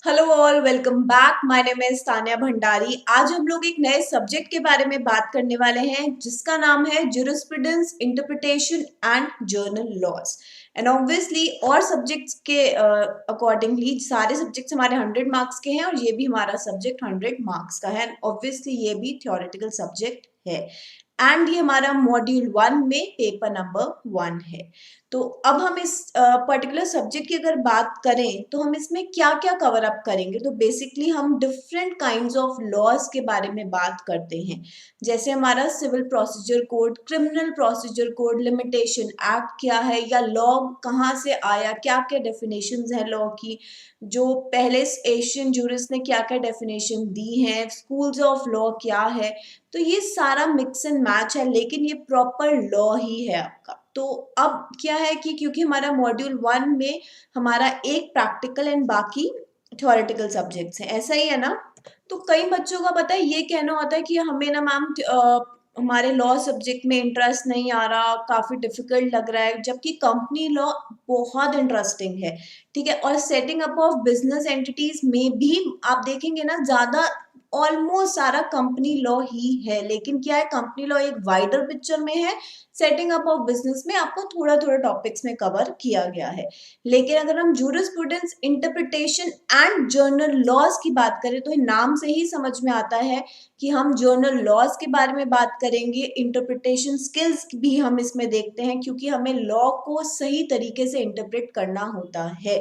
Hello all, welcome back. My name is Tanya Bhandari. आज हम लोग एक नए सब्जेक्ट के बारे में बात करने वाले हैं जिसका नाम है jurisprudence, interpretation and general laws. And obviously और सब्जेक्ट्स के अकॉर्डिंगली सारे सब्जेक्ट्स हमारे 100 मार्क्स के हैं और ये भी हमारा सब्जेक्ट 100 मार्क्स का है। ऑब्वियसली ये भी थ्योरेटिकल सब्जेक्ट है एंड ये हमारा मॉड्यूल 1 में पेपर नंबर 1 है। तो अब हम इस पर्टिकुलर सब्जेक्ट की अगर बात करें तो हम इसमें क्या क्या कवर अप करेंगे। तो बेसिकली हम डिफरेंट काइंड्स ऑफ लॉज के बारे में बात करते हैं, जैसे हमारा civil procedure code, criminal procedure code, limitation act क्या है या लॉ कहाँ से आया, क्या क्या डेफिनेशंस हैं लॉ की, जो पहले एशियन जूरिस्ट ने क्या क्या डेफिनेशन दी हैं, स्कूल्स ऑफ लॉ क्या है। तो ये सारा मिक्स एंड मैच है, लेकिन ये प्रॉपर लॉ ही है आपका। तो अब क्या है कि क्योंकि हमारा मॉड्यूल 1 में हमारा एक प्रैक्टिकल एंड बाकी थ्योरेटिकल सब्जेक्ट्स हैं, ऐसा ही है ना। तो कई बच्चों का पता है ये कहना होता है कि हमें ना मैम हमारे लॉ सब्जेक्ट में इंटरेस्ट नहीं आ रहा, काफी डिफिकल्ट लग रहा है, जबकि कंपनी लॉ बहुत इंटरेस्टिंग है। ठीक है, और setting up of business entities में भी आप देखेंगे ना ज्यादा ऑलमोस्ट सारा कंपनी लॉ ही है, लेकिन क्या है कंपनी लॉ एक वाइडर पिक्चर में है, सेटिंग अप ऑफ बिजनेस में आपको थोड़ा थोड़ा टॉपिक्स में कवर किया गया है। लेकिन अगर हम jurisprudence, interpretation and general laws की बात करें तो नाम से ही समझ में आता है कि हम जर्नल लॉज के बारे में बात करेंगे। इंटरप्रिटेशन स्किल्स भी हम इसमें देखते हैं क्योंकि हमें लॉ को सही तरीके से इंटरप्रेट करना होता है।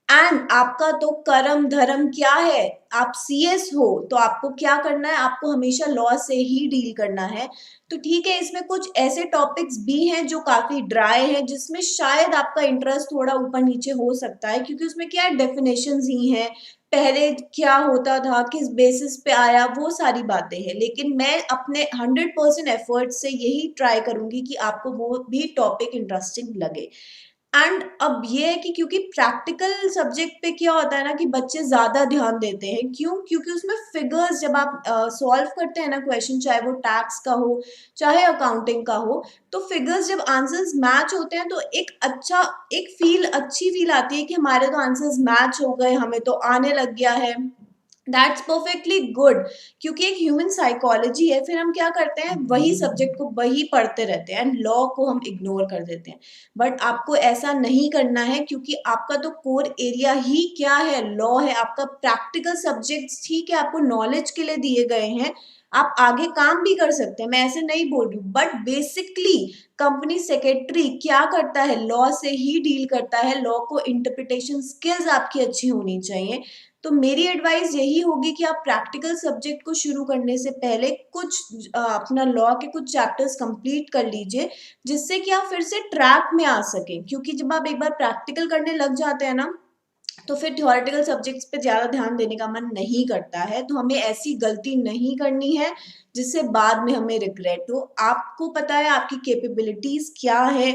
एंड आपका तो कर्म धर्म क्या है, आप सीएस हो तो आपको क्या करना है, आपको हमेशा लॉ से ही डील करना है। तो ठीक है, इसमें कुछ ऐसे टॉपिक्स भी हैं जो काफी ड्राई है, जिसमें शायद आपका इंटरेस्ट थोड़ा ऊपर नीचे हो सकता है, क्योंकि उसमें क्या है डेफिनेशंस ही हैं, पहले क्या होता था, किस बेसिस पे आया, वो सारी बातें हैं। लेकिन मैं अपने 100% एफर्ट से यही ट्राई करूंगी कि आपको वो भी टॉपिक इंटरेस्टिंग लगे। एंड अब ये है कि क्योंकि प्रैक्टिकल सब्जेक्ट पे क्या होता है ना कि बच्चे ज्यादा ध्यान देते हैं, क्यों? क्योंकि उसमें फिगर्स जब आप सॉल्व करते हैं ना क्वेश्चन, चाहे वो टैक्स का हो चाहे अकाउंटिंग का हो, तो फिगर्स जब आंसर्स मैच होते हैं तो एक अच्छी फील आती है कि हमारे तो आंसर्स मैच हो गए, हमें तो आने लग गया है। दैट्स परफेक्टली गुड, क्योंकि एक ह्यूमन साइकोलॉजी है। फिर हम क्या करते हैं, वही सब्जेक्ट को वही पढ़ते रहते हैं एंड लॉ को हम इग्नोर कर देते हैं। बट आपको ऐसा नहीं करना है, क्योंकि आपका तो कोर एरिया ही क्या है, लॉ है। आपका प्रैक्टिकल सब्जेक्ट्स ठीक है आपको नॉलेज के लिए दिए गए हैं, आप आगे काम भी कर सकते हैं, मैं ऐसे नहीं बोल रही हूँ, बट बेसिकली कंपनी सेक्रेटरी क्या करता है, लॉ से ही डील करता है। लॉ को इंटरप्रिटेशन स्किल्स आपकी अच्छी होनी चाहिए। तो मेरी एडवाइस यही होगी कि आप प्रैक्टिकल सब्जेक्ट को शुरू करने से पहले कुछ अपना लॉ के कुछ चैप्टर्स कंप्लीट कर लीजिए, जिससे कि आप फिर से ट्रैक में आ सकें। क्योंकि जब आप एक बार प्रैक्टिकल करने लग जाते हैं ना, तो फिर थ्योरेटिकल सब्जेक्ट्स पे ज़्यादा ध्यान देने का मन नहीं करता है। तो हमें ऐसी गलती नहीं करनी है जिससे बाद में हमें रिग्रेट हो। आपको पता है आपकी कैपेबिलिटीज क्या है,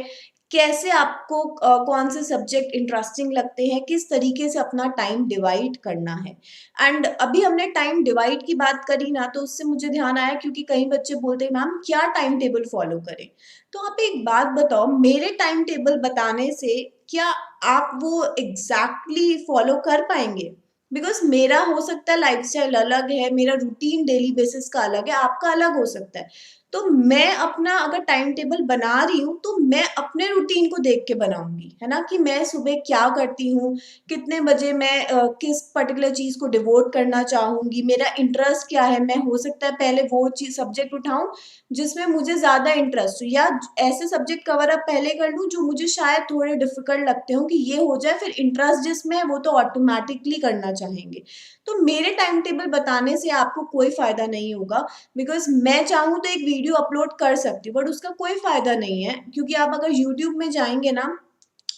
कैसे आपको कौन से सब्जेक्ट इंटरेस्टिंग लगते हैं, किस तरीके से अपना टाइम डिवाइड करना है। एंड अभी हमने टाइम डिवाइड की बात करी ना, तो उससे मुझे ध्यान आया, क्योंकि कई बच्चे बोलते हैं मैम क्या टाइम टेबल फॉलो करें। तो आप एक बात बताओ, मेरे टाइम टेबल बताने से क्या आप वो एग्जैक्टली फॉलो कर पाएंगे? बिकॉज मेरा हो सकता है लाइफस्टाइल अलग है, मेरा रूटीन डेली बेसिस का अलग है, आपका अलग हो सकता है। तो मैं अपना अगर टाइम टेबल बना रही हूँ तो मैं अपने रूटीन को देख के बनाऊंगी, है ना, कि मैं सुबह क्या करती हूँ, कितने बजे मैं किस पर्टिकुलर चीज को डिवोट करना चाहूंगी, मेरा इंटरेस्ट क्या है। मैं हो सकता है पहले वो चीज सब्जेक्ट उठाऊं जिसमें मुझे ज्यादा इंटरेस्ट हो, या ऐसे सब्जेक्ट कवर अप पहले कर लूं जो मुझे शायद थोड़े डिफिकल्ट लगते हो, कि ये हो जाए, फिर इंटरेस्ट जिसमें है वो तो ऑटोमेटिकली करना चाहेंगे। तो मेरे टाइम टेबल बताने से आपको कोई फायदा नहीं होगा। बिकॉज मैं चाहूँ तो एक वीडियो अपलोड कर सकती हूँ, बट उसका कोई फायदा नहीं है, क्योंकि आप अगर यूट्यूब में जाएंगे ना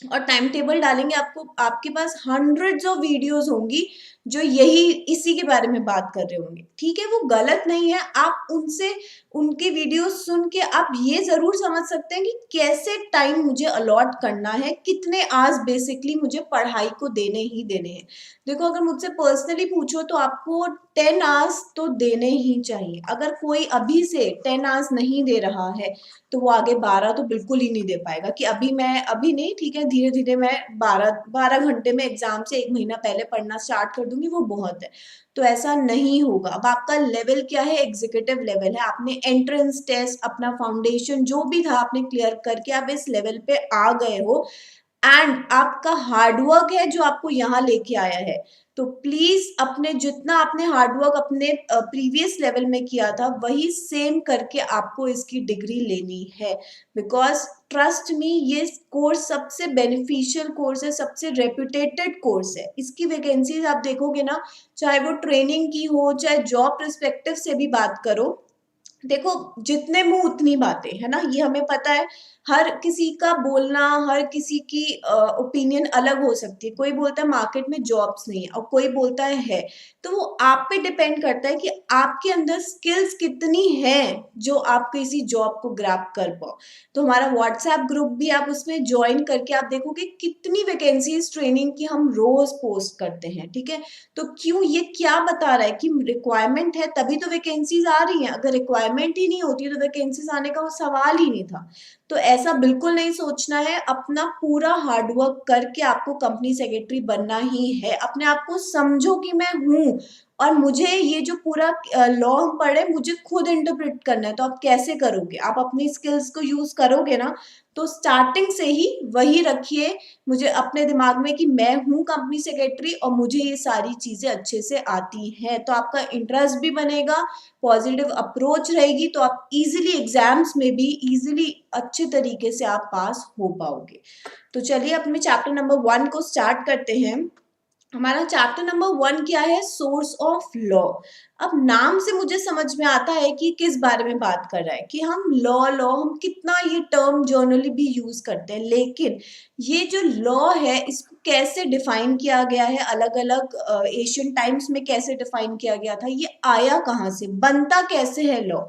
और टाइम टेबल डालेंगे, आपको आपके पास हंड्रेड्स ऑफ वीडियोस होंगी जो यही इसी के बारे में बात कर रहे होंगे। ठीक है, वो गलत नहीं है, आप उनसे उनके वीडियोस सुन के आप ये जरूर समझ सकते हैं कि कैसे टाइम मुझे अलॉट करना है, कितने आवर्स बेसिकली मुझे पढ़ाई को देने ही देने हैं। देखो, अगर मुझसे पर्सनली पूछो तो आपको 10 आवर्स तो देने ही चाहिए। अगर कोई अभी से 10 आवर्स नहीं दे रहा है तो वो आगे 12 तो बिल्कुल ही नहीं दे पाएगा, कि अभी नहीं, ठीक है, धीरे धीरे मैं 12 घंटे में एग्जाम से 1 महीना पहले पढ़ना स्टार्ट कर दूंगी वो बहुत है, तो ऐसा नहीं होगा। अब आपका लेवल क्या है, एग्जीक्यूटिव लेवल है, आपने एंट्रेंस टेस्ट अपना फाउंडेशन जो भी था आपने क्लियर करके आप इस लेवल पे आ गए हो, एंड आपका हार्डवर्क है जो आपको यहाँ लेके आया है। तो प्लीज अपने जितना आपने हार्डवर्क अपने प्रीवियस लेवल में किया था वही सेम करके आपको इसकी डिग्री लेनी है, बिकॉज ट्रस्ट मी ये कोर्स सबसे बेनिफिशियल कोर्स है, सबसे रेप्यूटेटेड कोर्स है। इसकी वैकेंसीज आप देखोगे ना, चाहे वो ट्रेनिंग की हो चाहे जॉब पर्सपेक्टिव से भी बात करो, देखो जितने मुंह उतनी बातें, है ना, ये हमें पता है। हर किसी का बोलना, हर किसी की ओपिनियन अलग हो सकती है। कोई बोलता है मार्केट में जॉब्स नहीं है और कोई बोलता है। तो वो आप पे डिपेंड करता है कि आपके अंदर स्किल्स कितनी हैं जो आप किसी जॉब को ग्रैब कर पाओ। तो हमारा व्हाट्सएप ग्रुप भी आप उसमें ज्वाइन करके आप देखोगे कितनी वैकेंसीज ट्रेनिंग की हम रोज पोस्ट करते हैं, ठीक है। तो क्यों, ये क्या बता रहा है कि रिक्वायरमेंट है तभी तो वैकेंसीज आ रही हैं, अगर रिक्वायरमेंट ही नहीं होती तो वैकेंसीज आने का वो सवाल ही नहीं था। तो ऐसा बिल्कुल नहीं सोचना है, अपना पूरा हार्डवर्क करके आपको कंपनी सेक्रेटरी बनना ही है। अपने आप को समझो कि मैं हूँ और मुझे ये जो पूरा लॉ हम पढ़े मुझे खुद इंटरप्रेट करना है। तो आप कैसे करोगे, आप अपनी स्किल्स को यूज करोगे ना, तो स्टार्टिंग से ही वही रखिए मुझे अपने दिमाग में कि मैं हूँ कंपनी सेक्रेटरी और मुझे ये सारी चीजें अच्छे से आती हैं। तो आपका इंटरेस्ट भी बनेगा, पॉजिटिव अप्रोच रहेगी, तो आप इजीली एग्जाम्स में भी इजीली अच्छे तरीके से आप पास हो पाओगे। तो चलिए अपने चैप्टर नंबर 1 को स्टार्ट करते हैं। हमारा चैप्टर नंबर 1 क्या है, सोर्स ऑफ लॉ। अब नाम से मुझे समझ में आता है कि किस बारे में बात कर रहा है, कि हम लॉ लॉ हम कितना ये टर्म जर्नली भी यूज करते हैं, लेकिन ये जो लॉ है इसको कैसे डिफाइन किया गया है, अलग अलग एशियन टाइम्स में कैसे डिफाइन किया गया था, ये आया कहाँ से, बनता कैसे है लॉ।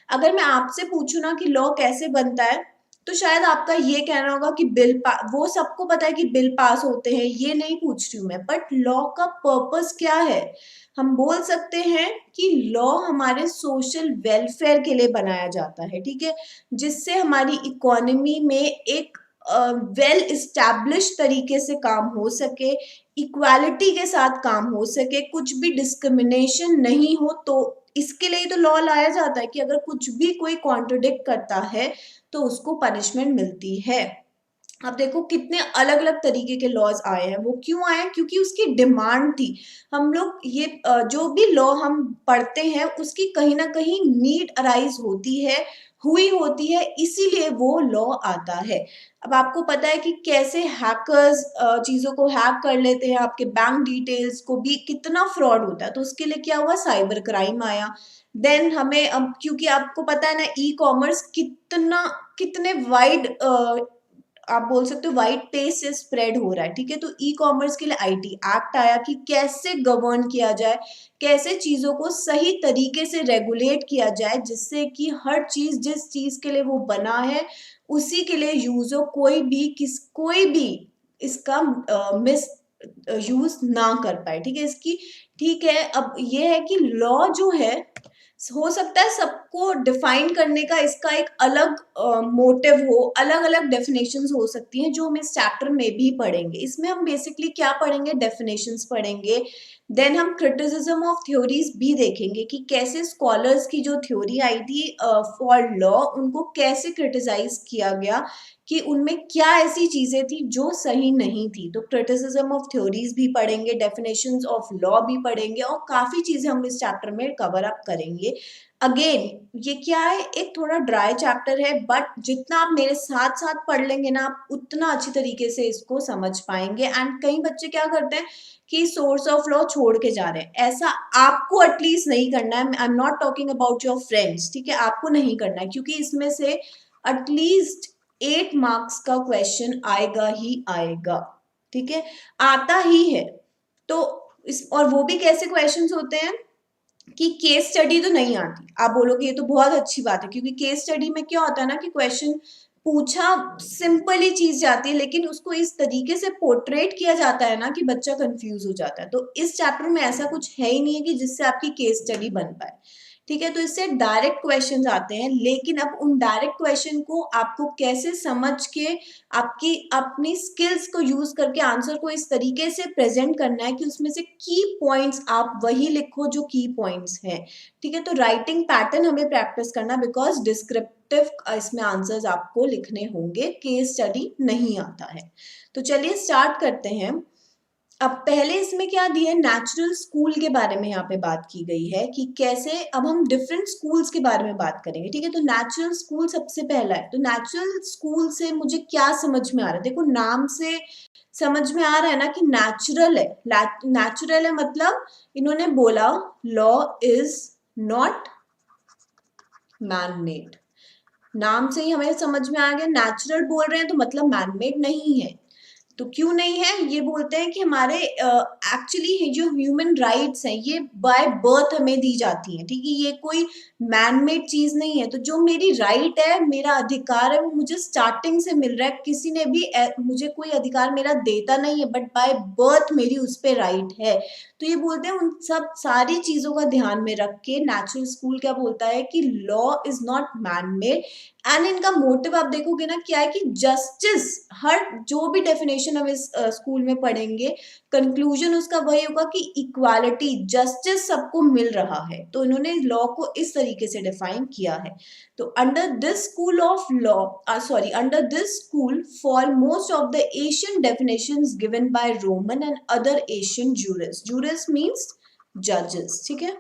अगर मैं आपसे पूछूं ना कि लॉ कैसे बनता है, तो शायद आपका ये कहना होगा कि वो सबको पता है कि बिल पास होते हैं, ये नहीं पूछ रही हूँ मैं, बट लॉ का पर्पस क्या है। हम बोल सकते हैं कि लॉ हमारे सोशल वेलफेयर के लिए बनाया जाता है, ठीक है, जिससे हमारी इकोनॉमी में एक वेल इस्टेब्लिश तरीके से काम हो सके, इक्वालिटी के साथ काम हो सके, कुछ भी डिस्क्रिमिनेशन नहीं हो। तो इसके लिए तो लॉ लाया जाता है कि अगर कुछ भी कोई कॉन्ट्रडिक्ट करता है तो उसको पनिशमेंट मिलती है। अब देखो कितने अलग अलग तरीके के लॉज आए हैं, वो क्यों आए, क्योंकि उसकी डिमांड थी। हम लोग ये जो भी लॉ हम पढ़ते हैं उसकी कहीं ना कहीं नीड अराइज होती है, हुई होती है, इसीलिए वो लॉ आता है। अब आपको पता है कि कैसे हैकर्स चीजों को हैक कर लेते हैं, आपके बैंक डिटेल्स को भी कितना फ्रॉड होता है, तो उसके लिए क्या हुआ, साइबर क्राइम आया। देन हमें अब क्योंकि आपको पता है ना ई कॉमर्स कितना कितने वाइड आप बोल सकते हो वाइड पेस से स्प्रेड हो रहा है, ठीक है। तो ई कॉमर्स के लिए आईटी एक्ट आया कि कैसे गवर्न किया जाए, कैसे चीजों को सही तरीके से रेगुलेट किया जाए, जिससे कि हर चीज जिस चीज के लिए वो बना है उसी के लिए यूज हो, कोई भी इसका मिस यूज ना कर पाए, ठीक है इसकी। ठीक है, अब ये है कि लॉ जो है हो सकता है सबको डिफाइन करने का इसका एक अलग मोटिव हो, अलग अलग डेफिनेशंस हो सकती हैं जो हम इस चैप्टर में भी पढ़ेंगे। इसमें हम बेसिकली क्या पढ़ेंगे, डेफिनेशंस पढ़ेंगे। देन हम क्रिटिसिज्म ऑफ थ्योरीज भी देखेंगे कि कैसे स्कॉलर्स की जो थ्योरी आई थी फॉर लॉ उनको कैसे क्रिटिसाइज किया गया, कि उनमें क्या ऐसी चीजें थी जो सही नहीं थी। तो क्रिटिसिज्म ऑफ थ्योरीज भी पढ़ेंगे, डेफिनेशंस ऑफ लॉ भी पढ़ेंगे और काफी चीजें हम इस चैप्टर में कवर अप करेंगे। अगेन ये क्या है, एक थोड़ा ड्राई चैप्टर है, बट जितना आप मेरे साथ साथ पढ़ लेंगे ना आप उतना अच्छी तरीके से इसको समझ पाएंगे। एंड कई बच्चे क्या करते हैं कि सोर्स ऑफ लॉ छोड़ के जा रहे हैं, ऐसा आपको एटलीस्ट नहीं करना है। I am not talking about your friends, ठीक है, आपको नहीं करना है, क्योंकि इसमें से एटलीस्ट 8 मार्क्स का क्वेश्चन आएगा ही आएगा, ठीक है, आता ही है। तो इस और वो भी कैसे क्वेश्चंस होते हैं कि केस स्टडी तो नहीं आती। आप बोलोगे ये तो बहुत अच्छी बात है, क्योंकि केस स्टडी में क्या होता है ना कि क्वेश्चन पूछा सिंपल ही चीज जाती है, लेकिन उसको इस तरीके से पोर्ट्रेट किया जाता है ना कि बच्चा कंफ्यूज हो जाता है। तो इस चैप्टर में ऐसा कुछ है ही नहीं है कि जिससे आपकी केस स्टडी बन पाए, ठीक है। तो इससे डायरेक्ट क्वेश्चंस आते हैं, लेकिन अब उन डायरेक्ट क्वेश्चन को आपको कैसे समझ के आपकी अपनी स्किल्स को यूज करके आंसर को इस तरीके से प्रेजेंट करना है कि उसमें से की पॉइंट्स आप वही लिखो जो की पॉइंट्स हैं। ठीक है। तो राइटिंग पैटर्न हमें प्रैक्टिस करना, बिकॉज डिस्क्रिप्टिव इसमें आंसर्स आपको लिखने होंगे, केस स्टडी नहीं आता है। तो चलिए स्टार्ट करते हैं। अब पहले इसमें क्या दिया है, नेचुरल स्कूल के बारे में यहाँ पे बात की गई है कि कैसे, अब हम डिफरेंट स्कूल्स के बारे में बात करेंगे। ठीक है। तो नेचुरल स्कूल सबसे पहला है। तो नेचुरल स्कूल से मुझे क्या समझ में आ रहा है, देखो नाम से समझ में आ रहा है ना कि नेचुरल है। नेचुरल है मतलब इन्होंने बोला law is not man made. नाम से ही हमें समझ में आ गया, नेचुरल बोल रहे हैं तो मतलब मैनमेड नहीं है। तो क्यों नहीं है, ये बोलते हैं कि हमारे एक्चुअली जो ह्यूमन राइट्स हैं ये बाय बर्थ हमें दी जाती हैं। ठीक है। ये कोई मैनमेड चीज नहीं है। तो जो मेरी राइट है, मेरा अधिकार है, वो मुझे स्टार्टिंग से मिल रहा है। किसी ने भी मुझे कोई अधिकार मेरा देता नहीं है, बट बाय बर्थ मेरी उस पर राइट है। तो ये बोलते हैं उन सब सारी चीजों का ध्यान में रख के नेचुरल स्कूल क्या बोलता है कि law is not manmade. And इनका मोटिव आप देखोगे ना क्या है कि जस्टिस, हर जो भी डेफिनेशन हम इस स्कूल में पढ़ेंगे, कंक्लूजन उसका वही होगा कि इक्वालिटी, जस्टिस सबको मिल रहा है। तो इन्होंने लॉ को इस तरीके से डिफाइन किया है। तो under this school of law, under this school fall most of the Asian definitions given by Roman and other Asian jurist. Jurist means जजेस। ठीक है।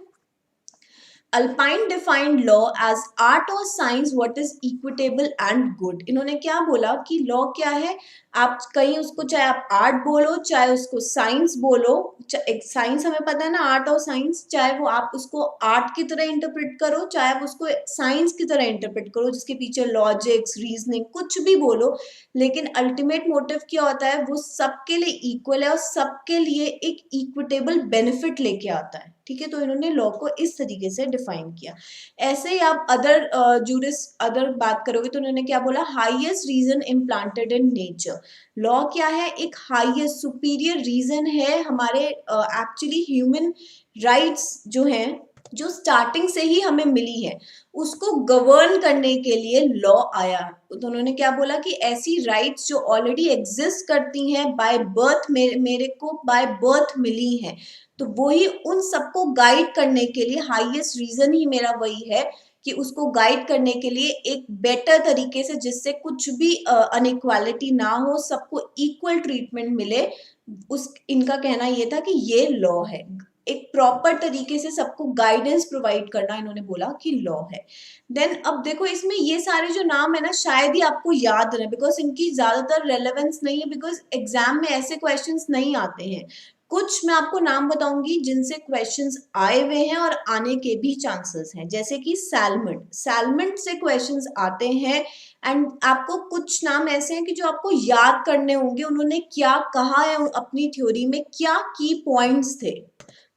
Ulpian defined law as art और science what is equitable and good. इन्होंने क्या बोला कि law क्या है, आप कहीं उसको चाहे आप आर्ट बोलो चाहे उसको साइंस बोलो, साइंस हमें पता है ना, आर्ट और साइंस, चाहे वो आप उसको आर्ट की तरह इंटरप्रेट करो चाहे आप उसको साइंस की तरह इंटरप्रेट करो जिसके पीछे लॉजिक्स रीजनिंग कुछ भी बोलो, लेकिन अल्टीमेट मोटिव क्या होता है, वो सबके लिए इक्वल है और सबके लिए एक इक्विटेबल बेनिफिट लेके आता है। ठीक है। तो इन्होंने लॉ को इस तरीके से डिफाइन किया। ऐसे ही आप अदर अदर बात करोगे तो उन्होंने क्या बोला, highest reason implanted in nature. Law क्या है, एक हाईएस्ट सुपीरियर रीजन है हमारे एक्चुअली ह्यूमन राइट्स जो हैं, जो स्टार्टिंग से ही हमें मिली है, उसको गवर्न करने के लिए लॉ आया। तो उन्होंने क्या बोला कि ऐसी राइट्स जो ऑलरेडी एग्जिस्ट करती हैं बाय बर्थ, मेरे को बाय बर्थ मिली हैं, तो वही उन सबको गाइड करने के लिए, हाईएस्ट रीजन ही मेरा वही है कि उसको गाइड करने के लिए एक बेटर तरीके से, जिससे कुछ भी अनइक्वालिटी ना हो, सबको इक्वल ट्रीटमेंट मिले, उस इनका कहना ये था कि ये लॉ है। एक प्रॉपर तरीके से सबको गाइडेंस प्रोवाइड करना इन्होंने बोला कि लॉ है। देन अब देखो इसमें ये सारे जो नाम है ना शायद ही आपको याद रहे, बिकॉज इनकी ज्यादातर रेलेवेंस नहीं है, बिकॉज एग्जाम में ऐसे क्वेश्चंस नहीं आते हैं। कुछ मैं आपको नाम बताऊंगी जिनसे क्वेश्चंस आए हुए हैं और आने के भी चांसेस हैं, जैसे कि सैलमंड, सैलमंड से क्वेश्चंस आते हैं। एंड आपको कुछ नाम ऐसे हैं कि जो आपको याद करने होंगे, उन्होंने क्या कहा है अपनी थ्योरी में, क्या की पॉइंट्स थे,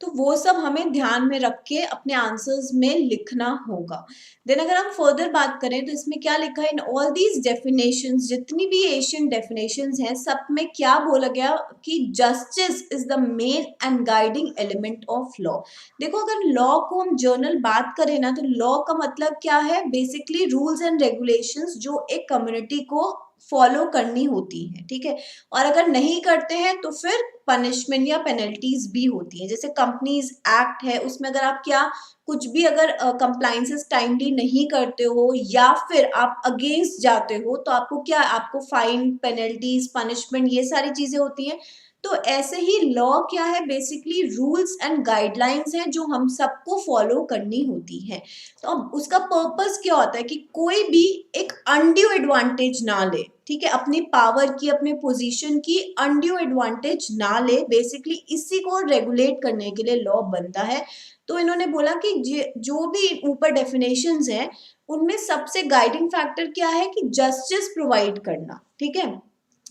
तो वो सब हमें ध्यान में रख के अपने आंसर्स में लिखना होगा। देन अगर हम फर्दर बात करें तो इसमें क्या लिखा है, इन ऑल दीज डेफिनेशंस, जितनी भी एशियन डेफिनेशंस हैं सब में क्या बोला गया कि justice is the main and guiding element of law. देखो अगर लॉ को हम जर्नल बात करें ना, तो लॉ का मतलब क्या है, बेसिकली रूल्स एंड रेगुलेशंस जो एक कम्युनिटी को फॉलो करनी होती है। ठीक है। और अगर नहीं करते हैं तो फिर पनिशमेंट या पेनल्टीज भी होती है। जैसे कंपनीज एक्ट है, उसमें अगर आप क्या कुछ भी अगर कंप्लाइंसेस टाइमली नहीं करते हो या फिर आप अगेंस्ट जाते हो, तो आपको क्या, आपको फाइन, पेनल्टीज, पनिशमेंट, ये सारी चीजें होती हैं। तो ऐसे ही लॉ क्या है, बेसिकली रूल्स एंड गाइडलाइंस है जो हम सबको फॉलो करनी होती है। तो अब उसका पर्पस क्या होता है कि कोई भी एक अनड्यू एडवांटेज ना ले। ठीक है। अपनी पावर की, अपने पोजीशन की अनड्यू एडवांटेज ना ले, बेसिकली इसी को रेगुलेट करने के लिए लॉ बनता है। तो इन्होंने बोला कि जो भी ऊपर डेफिनेशंस हैं उनमें सबसे गाइडिंग फैक्टर क्या है कि जस्टिस प्रोवाइड करना। ठीक है।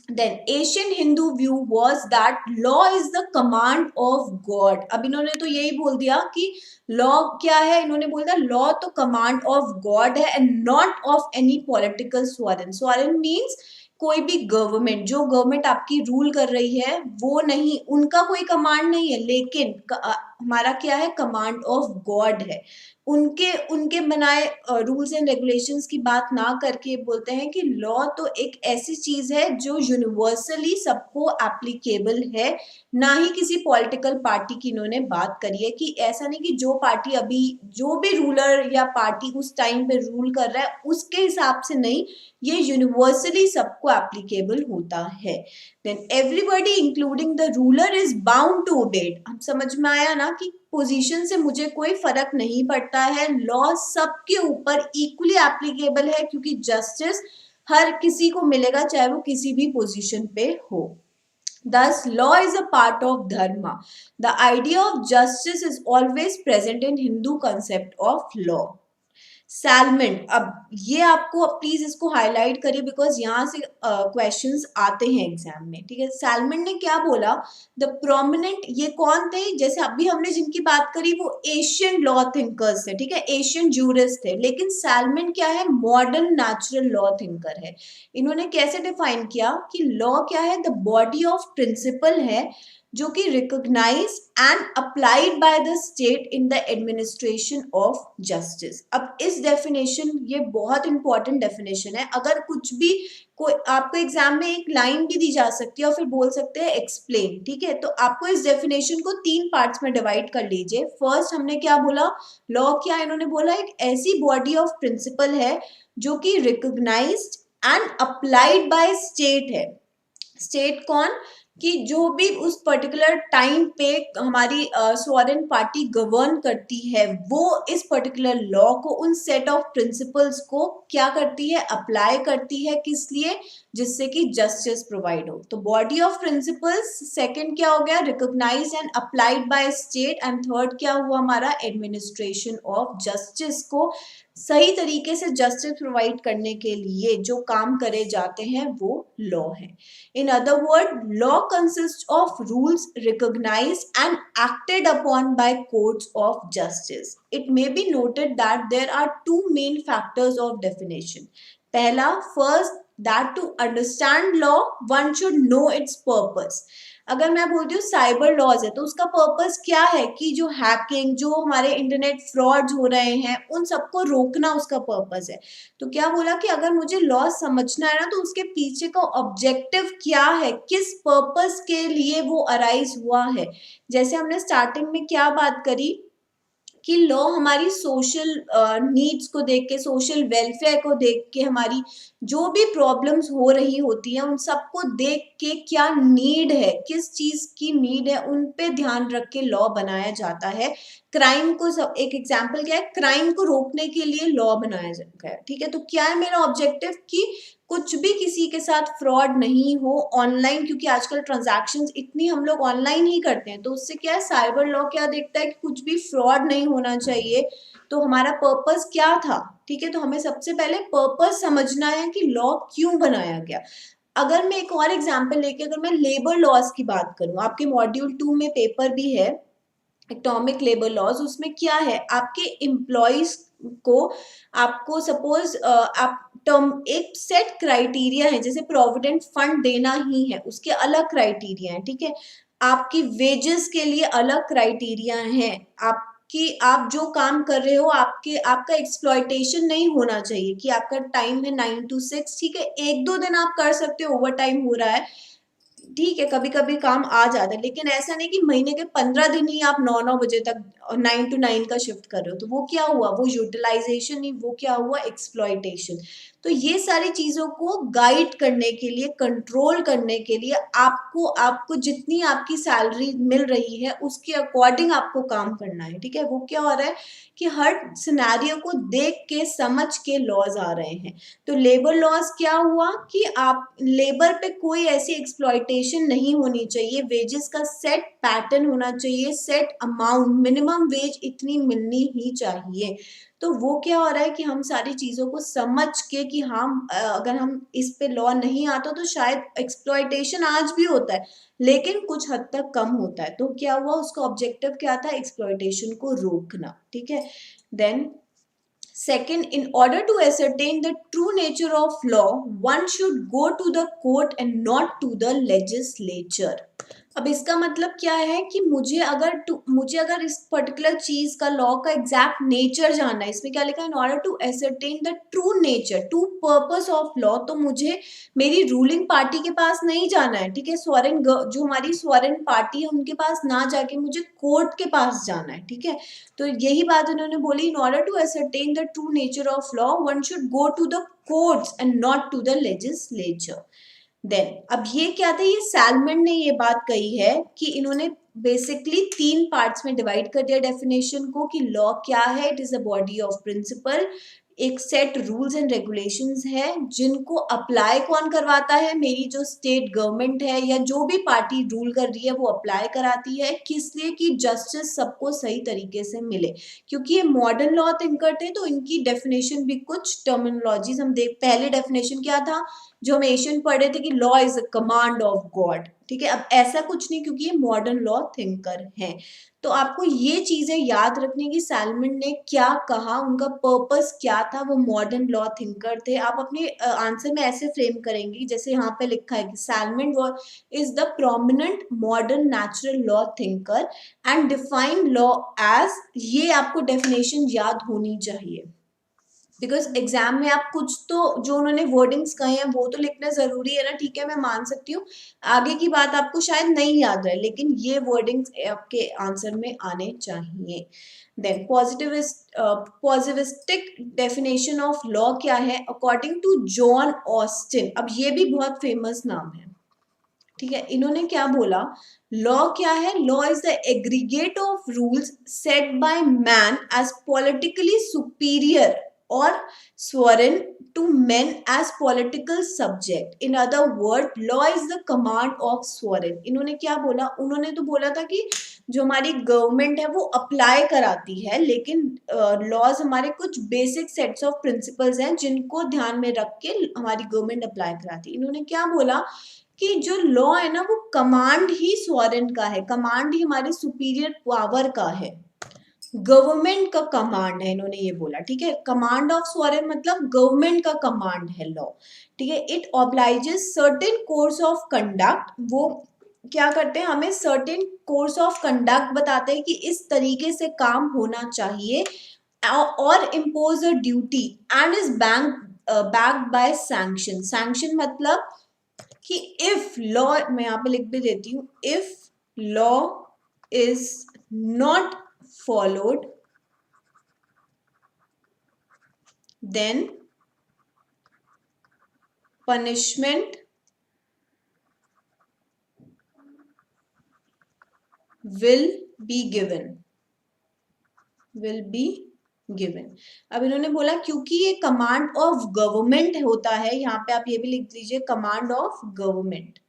Then Asian Hindu view was that law is the command of God। अब इन्होंने तो यही बोल दिया कि लॉ क्या है, इन्होंने बोल दिया लॉ तो कमांड ऑफ गॉड है and not of any political sovereign. Sovereign means कोई भी गवर्नमेंट, जो गवर्नमेंट आपकी रूल कर रही है वो नहीं, उनका कोई कमांड नहीं है, लेकिन हमारा क्या है, कमांड ऑफ गॉड है। उनके उनके बनाए रूल्स एंड रेगुलेशंस की बात ना करके बोलते हैं कि लॉ तो एक ऐसी चीज है जो यूनिवर्सली सबको एप्लीकेबल है, ना ही किसी पॉलिटिकल पार्टी की इन्होंने बात करी है कि ऐसा नहीं कि जो पार्टी अभी जो भी रूलर या पार्टी उस टाइम पे रूल कर रहा है उसके हिसाब से नहीं, ये यूनिवर्सली सबको एप्लीकेबल होता है। Then everybody including the ruler is bound to obey it. हम समझ में आया ना कि पोजीशन से मुझे कोई फर्क नहीं पड़ता है, लॉ सबके ऊपर इक्वली एप्लीकेबल है क्योंकि जस्टिस हर किसी को मिलेगा चाहे वो किसी भी पोजीशन पे हो। Thus, law is a part of dharma. The idea of justice is always present in Hindu concept of law. Salmon, अब ये आपको प्लीज इसको हाईलाइट करिए बिकॉज यहाँ से क्वेश्चंस आते हैं एग्जाम में, ठीक है। सैलमन ने क्या बोला, द प्रोमिनेंट, ये कौन थे, जैसे अभी हमने जिनकी बात करी वो एशियन लॉ थिंकर्स थे, ठीक है, एशियन जूरिस्ट थे, लेकिन सैलमन क्या है, मॉडर्न नेचुरल लॉ थिंकर है। इन्होंने कैसे डिफाइन किया कि लॉ क्या है, द बॉडी ऑफ प्रिंसिपल है जो कि recognise and applied by the state in the administration of justice. अब इस डेफिनेशन, ये बहुत इंपॉर्टेंट डेफिनेशन है, अगर कुछ भी कोई आपको एग्जाम में एक लाइन भी दी जा सकती है और फिर बोल सकते हैं एक्सप्लेन, ठीक है, तो आपको इस डेफिनेशन को 3 पार्ट्स में डिवाइड कर लीजिए। फर्स्ट हमने क्या बोला, लॉ क्या, इन्होंने बोला एक ऐसी बॉडी ऑफ प्रिंसिपल है जो कि recognised and applied by state है। स्टेट कौन, कि जो भी उस पर्टिकुलर टाइम पे हमारी सॉवरेन पार्टी गवर्न करती है वो इस पर्टिकुलर लॉ को, उन सेट ऑफ प्रिंसिपल्स को क्या करती है, अप्लाई करती है, किस लिए, जिससे कि जस्टिस प्रोवाइड हो। तो बॉडी ऑफ प्रिंसिपल्स, सेकंड क्या हो गया, recognise and applied by state, and third क्या हुआ हमारा, एडमिनिस्ट्रेशन ऑफ जस्टिस को सही तरीके से जस्टिस प्रोवाइड करने के लिए जो काम करे जाते हैं वो लॉ है। In other words, law consists of rules recognized and acted upon by courts of justice. It may be noted that there are 2 main factors of definition. पहला, first, that to understand law, one should know its purpose. अगर मैं बोलती हूँ cyber laws है तो उसका purpose क्या है कि जो हैकिंग, जो हमारे इंटरनेट फ्रॉड्स हो रहे हैं उन सबको रोकना उसका पर्पस है। तो क्या बोला कि अगर मुझे लॉ समझना है ना तो उसके पीछे का ऑब्जेक्टिव क्या है, किस पर्पस के लिए वो अराइज हुआ है। जैसे हमने स्टार्टिंग में क्या बात करी कि लॉ हमारी सोशल नीड्स को देख के, सोशल वेलफेयर को देख के, हमारी जो भी प्रॉब्लम्स हो रही होती हैं उन सबको देख के क्या नीड है, किस चीज की नीड है, उन पे ध्यान रख के लॉ बनाया जाता है। क्राइम को सब, एक एग्जांपल क्या है, क्राइम को रोकने के लिए लॉ बनाया जाता है, ठीक है। तो क्या है मेरा ऑब्जेक्टिव कि कुछ भी किसी के साथ फ्रॉड नहीं हो ऑनलाइन, क्योंकि आजकल ट्रांजैक्शंस इतनी हम लोग ऑनलाइन ही करते हैं, तो उससे क्या है, साइबर लॉ क्या देखता है कि कुछ भी फ्रॉड नहीं होना चाहिए। तो हमारा पर्पस क्या था, ठीक है, तो हमें सबसे पहले पर्पस समझना है कि लॉ क्यों बनाया गया। अगर मैं एक और एग्जांपल लेके, अगर मैं लेबर लॉज की बात करूं, आपके मॉड्यूल 2 में पेपर भी है एटॉमिक लेबर लॉज, उसमें क्या है, आपके एम्प्लॉयज को, आपको सपोज आप टर्म, एक सेट क्राइटेरिया है, जैसे प्रोविडेंट फंड देना ही है, उसके अलग क्राइटेरिया है, ठीक है। आपकी वेजेस के लिए अलग क्राइटेरिया है, आपकी, आप जो काम कर रहे हो, आपका एक्सप्लॉयटेशन नहीं होना चाहिए कि आपका टाइम है 9 to 6, ठीक है, 1-2 दिन आप कर सकते हो, ओवर टाइम हो रहा है, ठीक है, कभी कभी काम आ जाता है, लेकिन ऐसा नहीं कि महीने के 15 दिन ही आप 9 बजे तक 9 to 9 का शिफ्ट कर रहे हो, तो वो क्या हुआ, वो यूटिलाइजेशन नहीं, वो क्या हुआ, एक्सप्लॉयटेशन। तो ये सारी चीजों को गाइड करने के लिए, कंट्रोल करने के लिए आपको जितनी आपकी सैलरी मिल रही है उसके अकॉर्डिंग आपको काम करना है, ठीक है। वो क्या हो रहा है कि हर सिनेरियो को देख के समझ के लॉज आ रहे हैं। तो लेबर लॉज क्या हुआ कि आप लेबर पे कोई ऐसी एक्सप्लॉयटेशन नहीं होनी चाहिए, वेजेस का सेट पैटर्न होना चाहिए, सेट अमाउंट, मिनिमम वेज इतनी मिलनी ही चाहिए। तो वो क्या हो रहा है कि हम सारी चीजों को समझ के कि हम अगर हम इस पे लॉ नहीं आता तो शायद एक्सप्लॉयटेशन आज भी होता है लेकिन कुछ हद तक कम होता है। तो क्या हुआ, उसका ऑब्जेक्टिव क्या था, एक्सप्लॉयटेशन को रोकना, ठीक है। Then second, in order to ascertain the true nature of law, one should go to the court and not to the legislature. अब इसका मतलब क्या है कि मुझे अगर इस पर्टिकुलर चीज का लॉ का एग्जैक्ट नेचर जानना है, इसमें क्या लिखा है, in order to ascertain the true nature true purpose of law, तो मुझे मेरी रूलिंग पार्टी के पास नहीं जाना है, ठीक है, जो हमारी स्वरन पार्टी है उनके पास ना जाके मुझे कोर्ट के पास जाना है, ठीक है। तो यही बात उन्होंने बोली, in order to ascertain the true nature of law one should go to the courts and not to the legislature. Then अब ये क्या था, ये सैलमन ने ये बात कही है कि इन्होंने बेसिकली 3 पार्ट्स में डिवाइड कर दिया डेफिनेशन को कि लॉ क्या है, it is a body of principle, एक सेट रूल्स एंड रेगुलेशंस है जिनको अप्लाई कौन करवाता है, मेरी जो स्टेट गवर्नमेंट है या जो भी पार्टी रूल कर रही है वो अप्लाई कराती है, किस लिए, कि जस्टिस सबको सही तरीके से मिले। क्योंकि ये मॉडर्न लॉ थिंकर थे तो इनकी डेफिनेशन भी कुछ टर्मिनोलॉजीज हम देख, पहले डेफिनेशन क्या था जो हम एशियन पढ़े थे कि law is a command of God, ठीक है। अब ऐसा कुछ नहीं, क्योंकि ये मॉडर्न लॉ थिंकर हैं। तो आपको ये चीजें याद रखनी कि सैलमन ने क्या कहा, उनका पर्पस क्या था, वो मॉडर्न लॉ थिंकर थे। आप अपने आंसर में ऐसे फ्रेम करेंगी जैसे यहाँ पे लिखा है कि Salmond is the prominent modern natural law thinker and define law as, ये आपको डेफिनेशन याद होनी चाहिए, बिकॉज एग्जाम में आप कुछ तो जो उन्होंने वर्डिंग्स कहे हैं वो तो लिखना जरूरी है ना, ठीक है, मैं मान सकती हूँ आगे की बात आपको शायद नहीं याद रहे, लेकिन ये वर्डिंग्स आपके आंसर में आने चाहिए। Then positivistic definition of law क्या है, अकॉर्डिंग टू जॉन ऑस्टिन। अब ये भी बहुत फेमस नाम है, ठीक है। इन्होंने क्या बोला, लॉ क्या है, law is the aggregate of rules set by man as politically superior or sworn to men as political subject. In other words, law is the command of sworn. इन्होंने क्या बोला, उन्होंने तो बोला था कि जो हमारी गवर्नमेंट है वो अप्लाई कराती है, लेकिन लॉज हमारे कुछ बेसिक सेट्स ऑफ प्रिंसिपल्स हैं जिनको ध्यान में रख के हमारी गवर्नमेंट अप्लाई कराती है। इन्होंने क्या बोला कि जो लॉ है ना वो कमांड ही सॉवरेन का है, कमांड ही हमारे सुपीरियर पावर का है, गवर्नमेंट का कमांड है, इन्होंने ये बोला, ठीक है। कमांड ऑफ सॉवरेन मतलब गवर्नमेंट का कमांड है लॉ, ठीक है। It obliges certain course of conduct, वो क्या करते हैं, हमें सर्टेन कोर्स ऑफ कंडक्ट बताते हैं कि इस तरीके से काम होना चाहिए, और impose a duty and is backed by sanction. Sanction मतलब कि इफ लॉ, मैं यहाँ पे लिख भी देती हूँ, if law is not followed, then punishment will be given, अब इन्होंने बोला क्योंकि ये कमांड ऑफ गवर्नमेंट होता है, यहाँ पे आप ये भी लिख लीजिए, कमांड ऑफ गवर्नमेंट।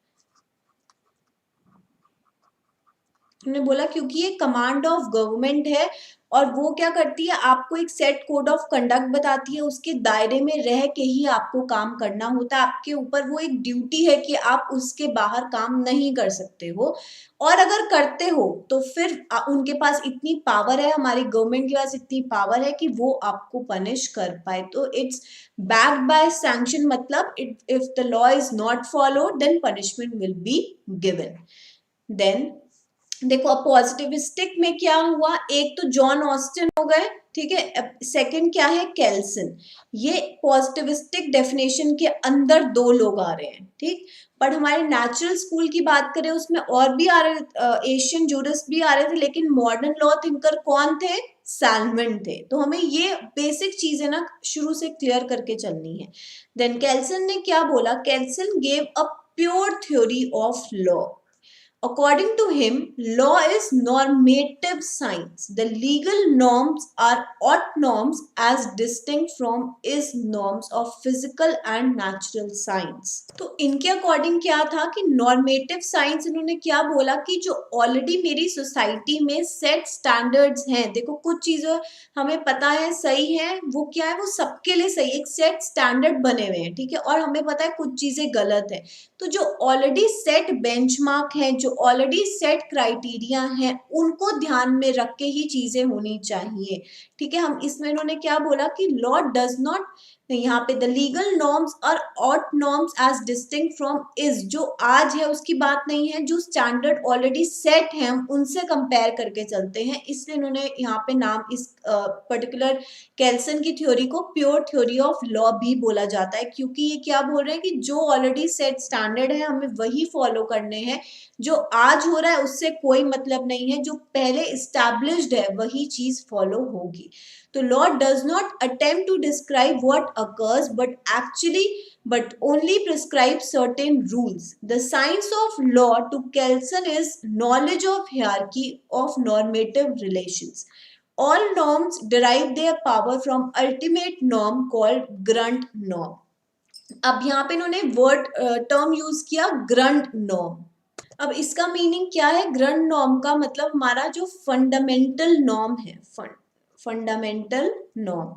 उन्होंने बोला क्योंकि ये कमांड ऑफ गवर्नमेंट है और वो क्या करती है, आपको एक सेट कोड ऑफ कंडक्ट बताती है, उसके दायरे में रह के ही आपको काम करना होता है, आपके ऊपर वो एक ड्यूटी है कि आप उसके बाहर काम नहीं कर सकते हो, और अगर करते हो तो फिर उनके पास इतनी पावर है, हमारी गवर्नमेंट के पास इतनी पावर है कि वो आपको पनिश कर पाए। तो इट्स बैक्ड बाय सैंक्शन, मतलब if the law is not followed then punishment will be given. Then देखो अब पॉजिटिविस्टिक में क्या हुआ, एक तो जॉन ऑस्टिन हो गए, ठीक है, सेकंड क्या है, केल्सन। ये पॉजिटिविस्टिक डेफिनेशन के अंदर 2 लोग आ रहे हैं, ठीक। पर हमारे नेचुरल स्कूल की बात करें उसमें और भी आ रहे, एशियन जूरिस्ट भी आ रहे थे, लेकिन मॉडर्न लॉ थिंकर कौन थे, सैलमन थे। तो हमें ये बेसिक चीजें ना शुरू से क्लियर करके चलनी है। देन केल्सन ने क्या बोला, Kelsen gave a pure theory of law. According to him, law is normative science. The legal norms are ought norms as distinct from is norms of physical and natural science. तो इनके according क्या था कि normative science, इन्होंने क्या बोला कि जो ऑलरेडी मेरी सोसाइटी में सेट स्टैंडर्ड्स हैं, देखो कुछ चीजें हमें पता है सही है, वो क्या है, वो सबके लिए सही, एक सेट स्टैंडर्ड बने हुए हैं, ठीक है, और हमें पता है कुछ चीजें गलत है। तो जो ऑलरेडी सेट बेंचमार्क है, जो ऑलरेडी सेट क्राइटेरिया हैं, उनको ध्यान में रख के ही चीजें होनी चाहिए, ठीक है। हम इसमें इन्होंने क्या बोला कि लॉ डज नॉट तो यहाँ पे द लीगल नॉर्म्स और ought norms as distinct from is, जो आज है उसकी बात नहीं है, जो स्टैंडर्ड ऑलरेडी सेट है हम उनसे कंपेयर करके चलते हैं, इसलिए इन्होंने यहाँ पे नाम इस पर्टिकुलर केल्सन की थ्योरी को प्योर थ्योरी ऑफ लॉ भी बोला जाता है, क्योंकि ये क्या बोल रहे हैं कि जो ऑलरेडी सेट स्टैंडर्ड है हमें वही फॉलो करने हैं, जो आज हो रहा है उससे कोई मतलब नहीं है, जो पहले इस्टेब्लिश्ड है वही चीज फॉलो होगी। तो law does not attempt to describe what occurs but only prescribes certain rules. The science of law to Kelsen is knowledge of hierarchy of normative relations. All norms derive their power from ultimate norm called grunt norm. अब यहाँ पे इन्होंने word term use किया grunt norm. अब इसका meaning क्या है? Grunt norm का मतलब हमारा जो फंडामेंटल नॉर्म है, फंडामेंटल नॉर्म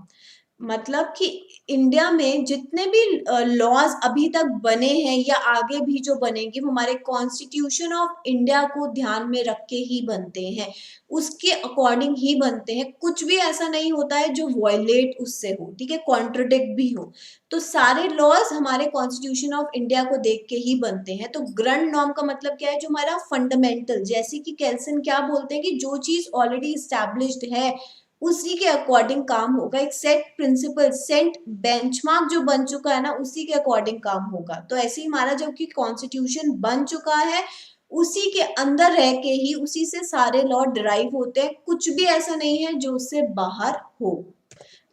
मतलब कि इंडिया में जितने भी लॉज अभी तक बने हैं या आगे भी जो बनेंगे वो हमारे कॉन्स्टिट्यूशन ऑफ इंडिया को ध्यान में रख के ही बनते हैं, उसके अकॉर्डिंग ही बनते हैं। कुछ भी ऐसा नहीं होता है जो वॉयलेट उससे हो, ठीक है, कॉन्ट्रडिक्ट भी हो। तो सारे लॉज हमारे कॉन्स्टिट्यूशन ऑफ इंडिया को देख के ही बनते हैं। तो ग्रंट नॉर्म का मतलब क्या है? जो हमारा फंडामेंटल, जैसे कि केल्सन क्या बोलते हैं कि जो चीज ऑलरेडी इस्टेब्लिश्ड है उसी के अकॉर्डिंग काम होगा, एक सेट प्रिंसिपल, सेट बेंचमार्क जो बन चुका है ना उसी के अकॉर्डिंग काम होगा। तो ऐसे ही हमारा जबकि कॉन्स्टिट्यूशन बन चुका है उसी के अंदर रह के ही उसी से सारे लॉ डिराइव होते हैं, कुछ भी ऐसा नहीं है जो उससे बाहर हो।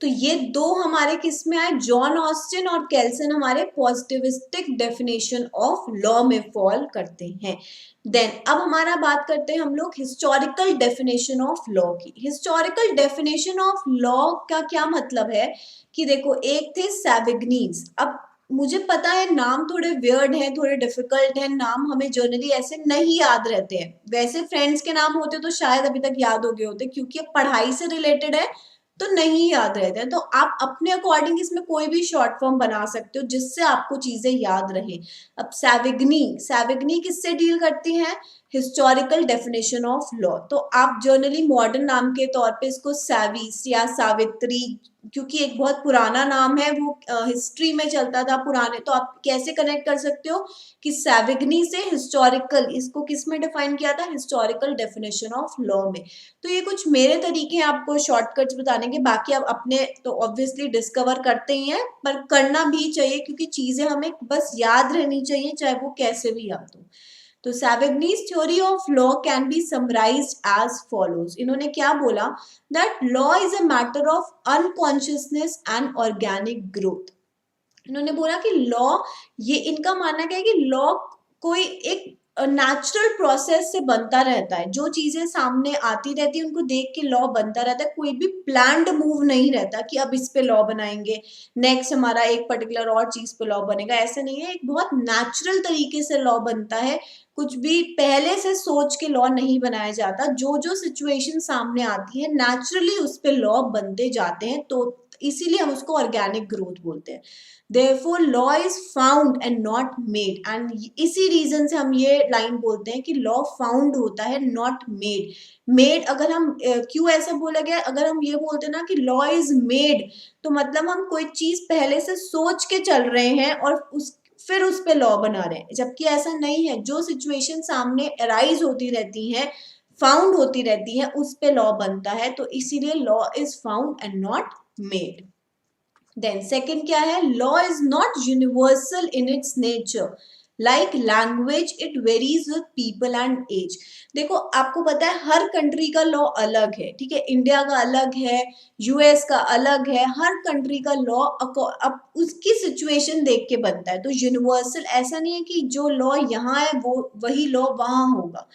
तो ये दो हमारे किस में आए? जॉन ऑस्टिन और केल्सन हमारे पॉजिटिविस्टिक डेफिनेशन ऑफ लॉ में फॉल करते हैं। देन अब हमारा बात करते हैं हम लोग हिस्टोरिकल डेफिनेशन ऑफ लॉ की। हिस्टोरिकल डेफिनेशन ऑफ लॉ का क्या मतलब है कि देखो, एक थे सैविग्नीज। अब मुझे पता है नाम थोड़े वियर्ड हैं, थोड़े डिफिकल्ट हैं, नाम हमें जनरली ऐसे नहीं याद रहते हैं। वैसे फ्रेंड्स के नाम होते तो शायद अभी तक याद हो गए होते, क्योंकि अब पढ़ाई से रिलेटेड है तो नहीं याद रहते हैं। तो आप अपने अकॉर्डिंग इसमें कोई भी शॉर्ट फॉर्म बना सकते हो जिससे आपको चीजें याद रहे। अब सैविग्नी किससे डील करती हैं? Historical definition of law. तो आप जर्नली मॉडर्न नाम के तौर पे इसको सैविस या सावित्री, क्योंकि एक बहुत पुराना नाम है, वो हिस्ट्री में चलता था पुराने, तो आप कैसे कनेक्ट कर सकते हो कि सैविग्नी से हिस्टोरिकल, इसको किस में डिफाइन किया था? हिस्टोरिकल डेफिनेशन ऑफ लॉ में। तो ये कुछ मेरे तरीके हैं आपको शॉर्टकट्स बताने के, बाकी आप अपने तो ऑब्वियसली डिस्कवर करते ही हैं, पर करना भी चाहिए क्योंकि चीजें हमें बस याद रहनी चाहिए, चाहे वो कैसे भी याद हो। तो Savigny's theory of law can be summarized as follows. इन्होंने क्या बोला? That law is a matter of unconsciousness and organic growth. इन्होंने बोला कि लॉ, ये इनका मानना क्या है कि लॉ कोई एक नेचुरल प्रोसेस से बनता रहता है, जो चीजें सामने आती रहती है उनको देख के लॉ बनता रहता है, कोई भी प्लान्ड मूव नहीं रहता कि अब इस पे लॉ बनाएंगे, नेक्स्ट हमारा एक पर्टिकुलर और चीज पे लॉ बनेगा, ऐसा नहीं है। एक बहुत नेचुरल तरीके से लॉ बनता है, कुछ भी पहले से सोच के लॉ नहीं बनाया जाता, जो जो सिचुएशन सामने आती है नेचुरली उस पे लॉ बनते जाते हैं, तो इसीलिए हम उसको ऑर्गेनिक ग्रोथ बोलते हैं। Therefore, law is found and not made, and इसी रीजन से हम ये लाइन बोलते हैं कि लॉ फाउंड होता है, नॉट मेड। मेड अगर हम क्यों ऐसा बोला गया? अगर हम ये बोलते ना कि लॉ इज मेड, तो मतलब हम कोई चीज पहले से सोच के चल रहे हैं और फिर उस पे लॉ बना रहे हैं, जबकि ऐसा नहीं है। जो सिचुएशन सामने अराइज होती रहती है, फाउंड होती रहती है, उस पे लॉ बनता है, तो इसीलिए law is found and not made. Then second क्या है? Law is not universal in its nature, like language it varies with people and age. देखो, आपको पता है हर कंट्री का लॉ अलग है, ठीक है, इंडिया का अलग है, यूएस का अलग है, हर कंट्री का लॉ अब उसकी सिचुएशन देख के बनता है। तो यूनिवर्सल ऐसा नहीं है कि जो लॉ यहाँ है वो वही लॉ वहां होगा।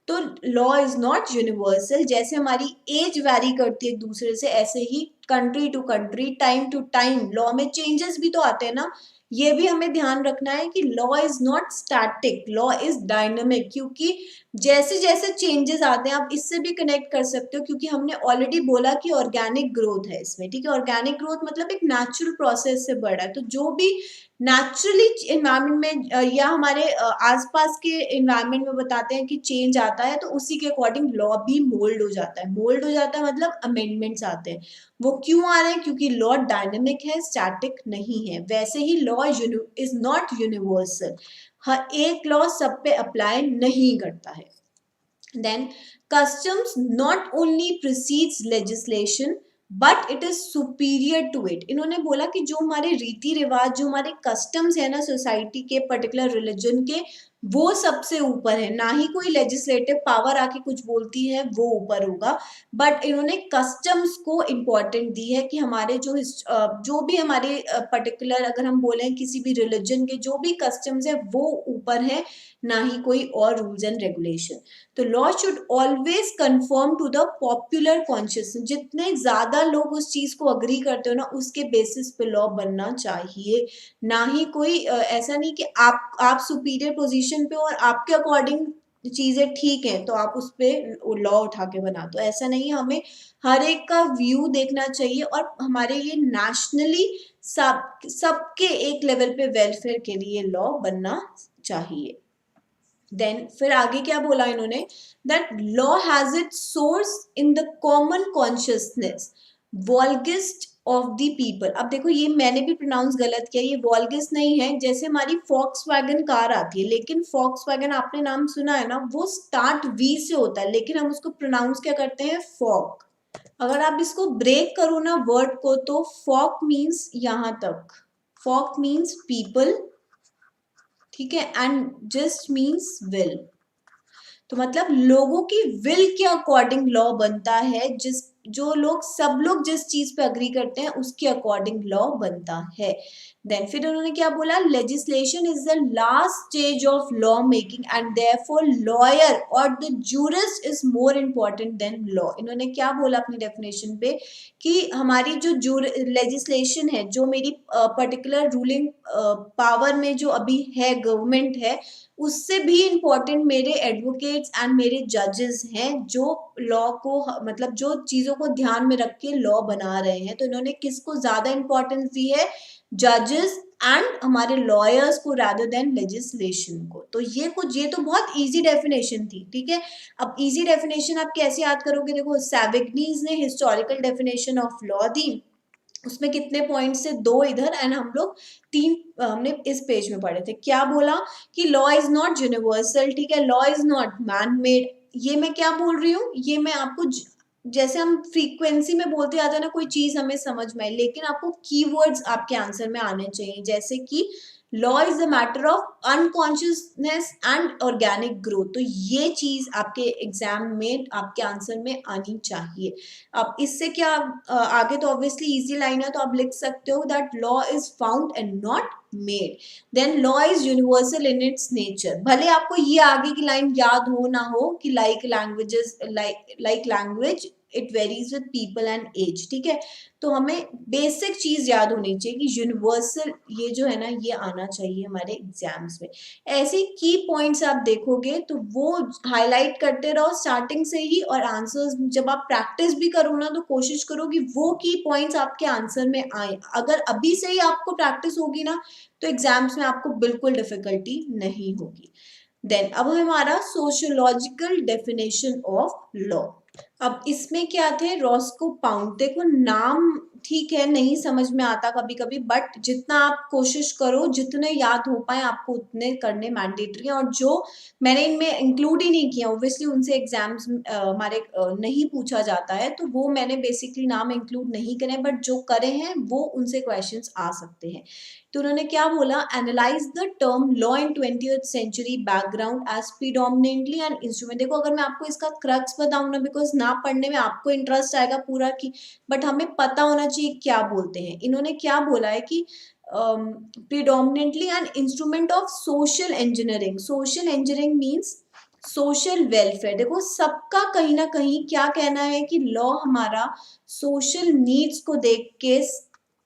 तो लॉ इज नॉट यूनिवर्सल। जैसे हमारी एज वैरी करती है एक दूसरे से, ऐसे ही country to country, time to time law में चेंजेस भी तो आते हैं ना। ये भी हमें ध्यान रखना है कि law is not static, law is dynamic, क्योंकि जैसे जैसे चेंजेस आते हैं, आप इससे भी कनेक्ट कर सकते हो, क्योंकि हमने ऑलरेडी बोला कि ऑर्गेनिक ग्रोथ है इसमें, ठीक है। ऑर्गेनिक ग्रोथ मतलब एक नेचुरल प्रोसेस से बढ़ा है, तो जो भी नेचुरली इन्वायरमेंट में या हमारे आसपास के इन्वायरमेंट में बताते हैं कि चेंज आता है, तो उसी के अकॉर्डिंग लॉ भी मोल्ड हो जाता है। मोल्ड हो जाता है मतलब अमेंडमेंट्स आते हैं। वो क्यों आ रहे हैं? क्योंकि लॉ डायनेमिक है, स्टैटिक नहीं है। वैसे ही लॉ इज नॉट यूनिवर्सल, हर एक लॉ सब पे अप्लाई नहीं करता है। Then customs not only precedes legislation but it is superior to it. इन्होंने बोला कि जो हमारे रीति रिवाज, जो हमारे कस्टम्स है ना सोसाइटी के, पर्टिकुलर रिलीजन के, वो सबसे ऊपर है। ना ही कोई लेजिस्लेटिव पावर आके कुछ बोलती है वो ऊपर होगा, बट इन्होंने कस्टम्स को इम्पोर्टेंट दी है कि हमारे जो भी हमारे पर्टिकुलर, अगर हम बोले किसी भी रिलीजन के जो भी कस्टम्स है वो ऊपर है, ना ही कोई और रूल्स एंड रेगुलेशन। तो law should always conform to the popular consciousness. जितने ज्यादा लोग उस चीज को अग्री करते हो ना, उसके बेसिस पे लॉ बनना चाहिए। ना ही कोई ऐसा नहीं कि आप सुपीरियर पोजीशन पे हो और आपके अकॉर्डिंग चीजें ठीक हैं तो आप उस पे लॉ उठा के बना दो, ऐसा नहीं है। हमें हर एक का व्यू देखना चाहिए और हमारे ये नेशनली सबके एक लेवल पे वेलफेयर के लिए लॉ बनना चाहिए। देन फिर आगे क्या बोला इन्होंने, that law has it source in the common consciousness volksgeist of the people. अब देखो ये मैंने भी प्रोनाउंस गलत किया, ये वॉल्गिस्ट नहीं है। जैसे हमारी फॉक्सवैगन कार आती है, लेकिन फॉक्सवैगन आपने नाम सुना है ना, वो स्टार्ट वी से होता है, लेकिन हम उसको प्रोनाउंस क्या करते हैं, फॉक। अगर आप इसको ब्रेक करो ना वर्ड को, तो फॉक मीन्स यहां तक, फॉक मीन्स पीपल, ठीक है, एंड जस्ट मीन्स विल। तो मतलब लोगों की विल के अकॉर्डिंग लॉ बनता है, सब लोग जिस चीज पे अग्री करते हैं उसके अकॉर्डिंग लॉ बनता है। देन फिर उन्होंने क्या बोला, legislation is the last stage of law making and therefore lawyer और the jurist is more important than law. इन्होंने क्या बोला अपनी डेफिनेशन पे कि हमारी जो लेजिस्लेशन है, जो मेरी पर्टिकुलर रूलिंग पावर में जो अभी है, गवर्नमेंट है, उससे भी इम्पोर्टेंट मेरे एडवोकेट्स एंड मेरे जजेस हैं, जो लॉ को मतलब जो चीजों को ध्यान में रख के लॉ बना रहे हैं। तो इन्होंने किसको ज्यादा इंपॉर्टेंस दी है, जजेस एंड हमारे लॉयर्स को, रादर देन लेजिस्लेशन को। तो ये तो बहुत इजी डेफिनेशन थी, ठीक है। अब इजी डेफिनेशन आप कैसे याद करोगे, देखो सैविग्नीज ने हिस्टोरिकल डेफिनेशन ऑफ लॉ दी, उसमें कितने पॉइंट से 2 इधर एंड हम लोग 3 हमने इस पेज में पढ़े थे। क्या बोला कि लॉ इज नॉट यूनिवर्सल, ठीक है, law is not man made. ये मैं क्या बोल रही हूँ, ये मैं आपको जैसे हम फ्रीक्वेंसी में बोलते आते हैं ना, कोई चीज हमें समझ में आई, लेकिन आपको कीवर्ड्स आपके आंसर में आने चाहिए, जैसे कि law is a matter of unconsciousness and organic growth. तो ये चीज आपके एग्जाम में, आपके आंसर में आनी चाहिए। अब इससे क्या आगे तो ऑब्वियसली इजी लाइन है, तो आप लिख सकते हो that law is found and not made. Then law is universal in its nature. भले आपको ये आगे की लाइन याद हो ना हो कि like language it varies with people and age, ठीक है। तो हमें बेसिक चीज याद होनी चाहिए कि यूनिवर्सल ये जो है ना, ये आना चाहिए हमारे एग्जाम्स में। ऐसे की पॉइंट्स आप देखोगे तो वो हाईलाइट करते रहो स्टार्टिंग से ही, और आंसर्स जब आप प्रैक्टिस भी करो ना, तो कोशिश करो कि वो की पॉइंट्स आपके आंसर में आए। अगर अभी से ही आपको प्रैक्टिस होगी ना, तो एग्जाम्स में आपको बिल्कुल डिफिकल्टी नहीं होगी। देन अब हमारा सोशियोलॉजिकल डेफिनेशन ऑफ लॉ। अब इसमें क्या थे, रॉस्को पाउंड। देखो नाम ठीक है, नहीं समझ में आता कभी कभी, बट जितना आप कोशिश करो, जितने याद हो पाए आपको उतने करने मैंडेटरी है। और जो मैंने इनमें इंक्लूड ही नहीं किया, ऑब्वियसली उनसे एग्जाम्स हमारे नहीं पूछा जाता है, तो वो मैंने बेसिकली नाम इंक्लूड नहीं करे, बट जो करे हैं वो उनसे क्वेश्चंस आ सकते हैं। तो उन्होंने क्या बोला, analyse the term law in 20th century background as predominantly an instrument. देखो अगर मैं आपको इसका क्रक्स बताऊं ना, बिकॉज ना पढ़ने में आपको इंटरेस्ट आएगा पूरा की, बट हमें पता होना चाहिए क्या बोलते हैं। इन्होंने क्या बोला है कि predominantly an instrument of social engineering. Social engineering means social welfare. देखो सबका कहीं ना कहीं क्या कहना है कि लॉ हमारा सोशल नीड्स को देख के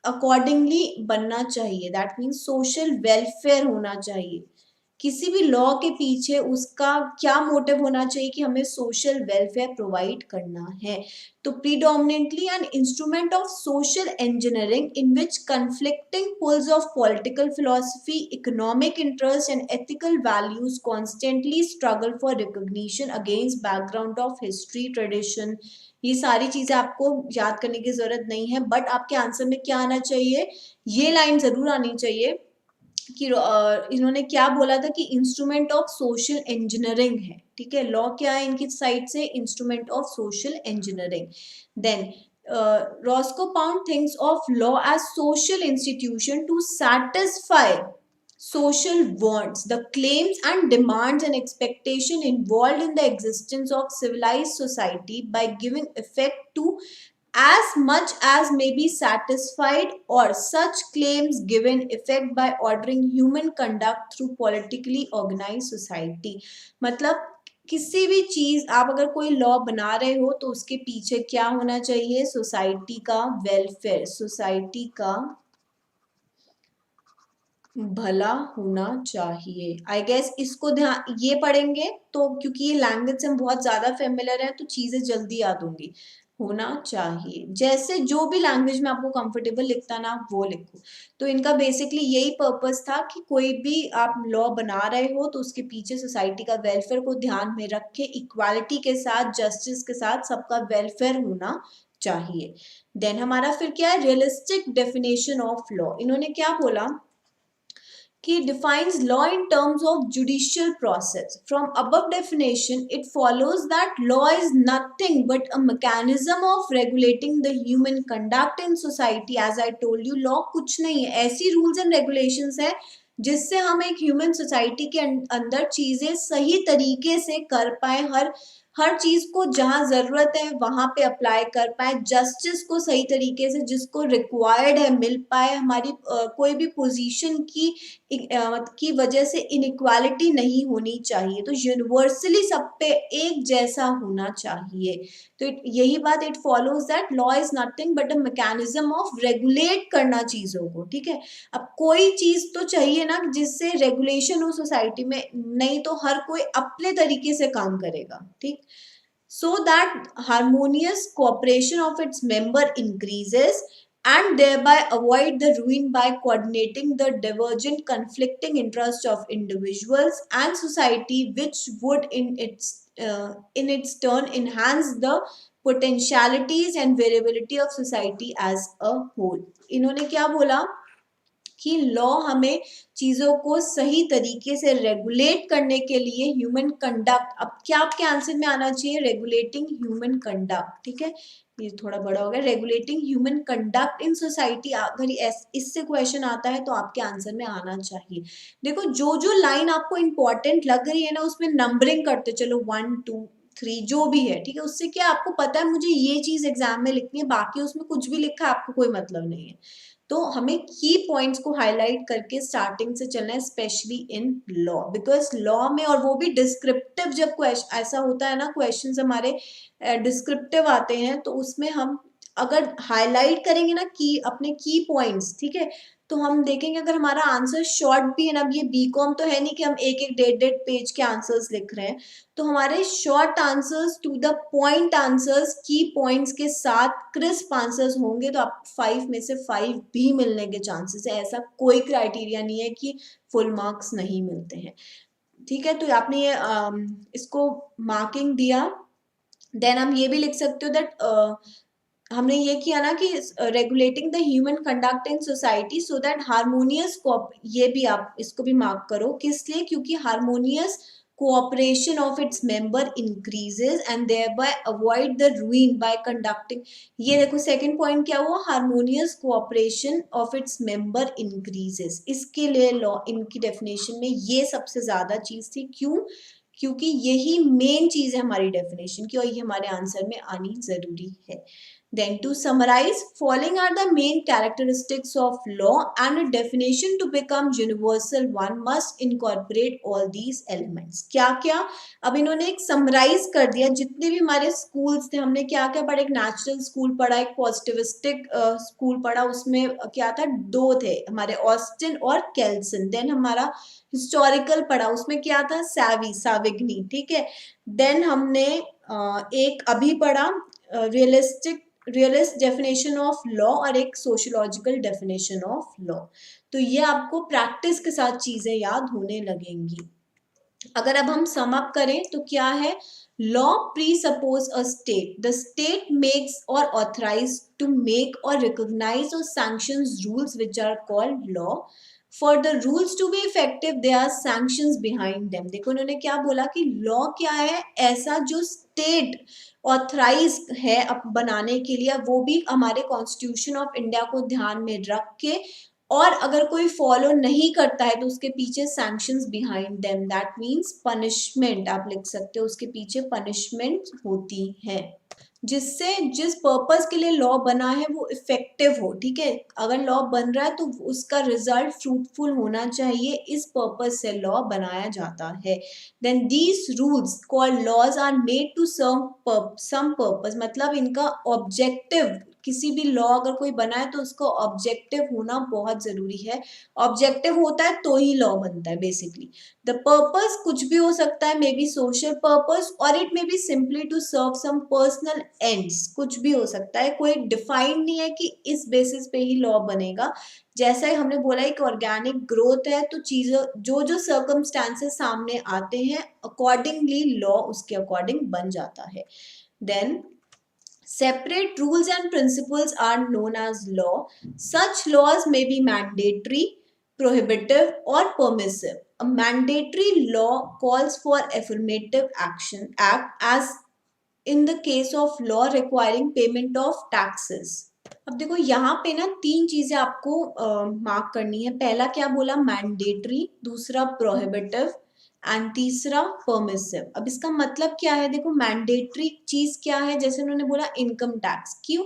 अकॉर्डिंगली बनना चाहिए, दैट मीन्स सोशल वेलफेयर होना चाहिए, किसी भी लॉ के पीछे उसका क्या मोटिव होना चाहिए कि हमें सोशल वेलफेयर प्रोवाइड करना है। तो predominantly an instrument of social engineering in which conflicting poles of political philosophy, economic interest and ethical values constantly struggle for recognition against background of history, tradition। ये सारी चीजें आपको याद करने की जरूरत नहीं है, बट आपके आंसर में क्या आना चाहिए, ये लाइन जरूर आनी चाहिए कि इन्होंने क्या बोला था कि इंस्ट्रूमेंट ऑफ सोशल इंजीनियरिंग है। ठीक है, लॉ क्या है इनकी साइड से, instrument of social engineering. Then Roscoe Pound thinks of law as social institution to satisfy social wants, the claims and demands and expectation involved in the existence of civilized society by giving effect to as much as may be satisfied or such claims given effect by ordering human conduct through politically organized society। मतलब किसी भी चीज आप अगर कोई law बना रहे हो तो उसके पीछे क्या होना चाहिए, सोसाइटी का वेलफेयर, सोसाइटी का भला होना चाहिए। आई गेस इसको ध्यान ये पढ़ेंगे तो, क्योंकि ये लैंग्वेज से हम बहुत ज्यादा फेमिलियर है तो चीजें जल्दी याद होंगी। होना चाहिए, जैसे जो भी लैंग्वेज में आपको कंफर्टेबल लिखता ना आप वो लिखो। तो इनका बेसिकली यही पर्पस था कि कोई भी आप लॉ बना रहे हो तो उसके पीछे सोसाइटी का वेलफेयर को ध्यान में रख के इक्वालिटी के साथ, जस्टिस के साथ सबका वेलफेयर होना चाहिए। देन हमारा फिर क्या है, रियलिस्टिक डेफिनेशन ऑफ लॉ। इन्होंने क्या बोला कि defines law in terms of judicial process. From above definition, it follows that law is nothing but a mechanism of regulating the human conduct in society. As I told you, law कुछ नहीं है, ऐसी rules and regulations है जिससे हम एक human society के अंदर चीजें सही तरीके से कर पाए, हर चीज को जहां जरूरत है वहां पे अप्लाई कर पाए, जस्टिस को सही तरीके से जिसको रिक्वायर्ड है मिल पाए, हमारी कोई भी पोजीशन की वजह से इनइक्वालिटी नहीं होनी चाहिए, तो यूनिवर्सली सब पे एक जैसा होना चाहिए। तो यही बात, it follows that law is nothing but a mechanism of regulate करना चीजों को। ठीक है, अब कोई चीज तो चाहिए ना जिससे रेगुलेशन हो सोसाइटी में, नहीं तो हर कोई अपने तरीके से काम करेगा। ठीक, so that harmonious cooperation of its member increases and thereby avoid the ruin by coordinating the divergent conflicting interests of individuals and society, which would in its turn enhance the potentialities and variability of society as a whole। इन्होंने क्या बोला कि law हमें चीजों को सही तरीके से रेगुलेट करने के लिए ह्यूमन कंडक्ट, अब क्या आपके आंसर में आना चाहिए, रेगुलेटिंग ह्यूमन कंडक्ट। ठीक है, ये थोड़ा बड़ा हो गया, regulating human conduct in society. अगर इससे क्वेश्चन आता है तो आपके आंसर में आना चाहिए। देखो जो जो लाइन आपको इंपॉर्टेंट लग रही है ना उसमें नंबरिंग करते चलो, 1 2 3 जो भी है। ठीक है, उससे क्या आपको पता है मुझे ये चीज एग्जाम में लिखनी है, बाकी उसमें कुछ भी लिखा है आपको कोई मतलब नहीं है। तो हमें की पॉइंट्स को हाईलाइट करके स्टार्टिंग से चलना है, specially in law, because law में, और वो भी डिस्क्रिप्टिव, जब ऐसा होता है ना क्वेश्चंस हमारे डिस्क्रिप्टिव आते हैं तो उसमें हम अगर हाईलाइट करेंगे ना की अपने की पॉइंट्स, ठीक है, तो हम देखेंगे अगर हमारा आंसर शॉर्ट भी है ना, अब ये बीकॉम तो है नहीं कि हम एक एक डेढ़ डेढ़ पेज के आंसर्स लिख रहे हैं, तो हमारे short answers to the point answers की पॉइंट्स के साथ क्रिस्प आंसर्स होंगे तो आप 5 में से 5 भी मिलने के चांसेस है। ऐसा कोई क्राइटेरिया नहीं है कि फुल मार्क्स नहीं मिलते हैं। ठीक है, तो आपने ये इसको मार्किंग दिया। देन हम ये भी लिख सकते हो दैट हमने ये किया ना कि regulating the human conduct in society so that harmonious, ये भी आप इसको भी मार्क करो, किस लिए, क्योंकि harmonious cooperation of its member increases and thereby avoid the ruin by conducting। ये देखो सेकंड पॉइंट क्या हुआ, harmonious cooperation of its member increases. इसके लिए लॉ, इनकी डेफिनेशन में ये सबसे ज्यादा चीज थी। क्यों, क्योंकि यही मेन चीज है हमारी डेफिनेशन की और ये हमारे आंसर में आनी जरूरी है। Then to summarize, following are the main characteristics of law and a definition to become universal one must incorporate all these elements. क्या क्या अब इन्होंने एक समराइज कर दिया जितने भी हमारे स्कूल्स थे, हमने क्या क्या पढ़ा, एक नेचुरल स्कूल पढ़ा, एक पॉजिटिविस्टिक स्कूल पढ़ा, उसमें क्या था, दो थे हमारे, ऑस्टिन और केल्सन। देन हमारा हिस्टोरिकल पढ़ा, उसमें क्या था, साविग्नी, ठीक है। देन हमने एक अभी पढ़ा रियलिस्ट डेफिनेशन ऑफ लॉ और एक सोशियोलॉजिकल डेफिनेशन ऑफ लॉ। तो ये आपको प्रैक्टिस के साथ चीजें याद होने लगेंगी। अगर अब हम सम अप करें तो क्या है, law presuppose a state, the state makes और ऑथराइज टू मेक और रिकॉग्नाइज और sanctions rules which are called law. For the rules to be effective there are sanctions behind them. देखो उन्होंने क्या बोला कि लॉ क्या है, ऐसा जो स्टेट ऑथराइज है अब बनाने के लिए, वो भी हमारे कॉन्स्टिट्यूशन ऑफ इंडिया को ध्यान में रख के, और अगर कोई फॉलो नहीं करता है तो उसके पीछे sanctions behind them, that means punishment, आप लिख सकते हो उसके पीछे पनिशमेंट होती है, जिससे जिस पर्पस के लिए लॉ बना है वो इफेक्टिव हो, ठीक है। अगर लॉ बन रहा है तो उसका रिजल्ट फ्रूटफुल होना चाहिए, इस पर्पस से लॉ बनाया जाता है। Then these rules called laws are made to serve some purpose, मतलब इनका ऑब्जेक्टिव, किसी भी लॉ अगर कोई बना है तो उसका ऑब्जेक्टिव होना बहुत जरूरी है। ऑब्जेक्टिव होता है तो ही लॉ बनता है बेसिकली। द पर्पस कुछ भी हो सकता है, मे बी सोशल पर्पस और it may be simply to serve some personal ends, कुछ भी हो सकता है, कोई डिफाइन नहीं है कि इस बेसिस पे ही लॉ बनेगा। जैसा ही हमने बोला एक ऑर्गेनिक ग्रोथ है, तो चीजों जो जो सर्कमस्टांसेस सामने आते हैं अकॉर्डिंगली लॉ उसके अकॉर्डिंग बन जाता है। Then separate rules and principles are known as law. Such laws may be mandatory, prohibitive, or permissive. A mandatory law calls for affirmative action act as in the case of law requiring payment of taxes. अब देखो यहाँ पे ना तीन चीजें आपको mark करनी है। पहला क्या बोला, मैंडेटरी, दूसरा प्रोहिबिटिव एंड तीसरा परमिसिव। अब इसका मतलब क्या है, देखो मैंडेटरी चीज क्या है, जैसे उन्होंने बोला इनकम टैक्स, क्यों,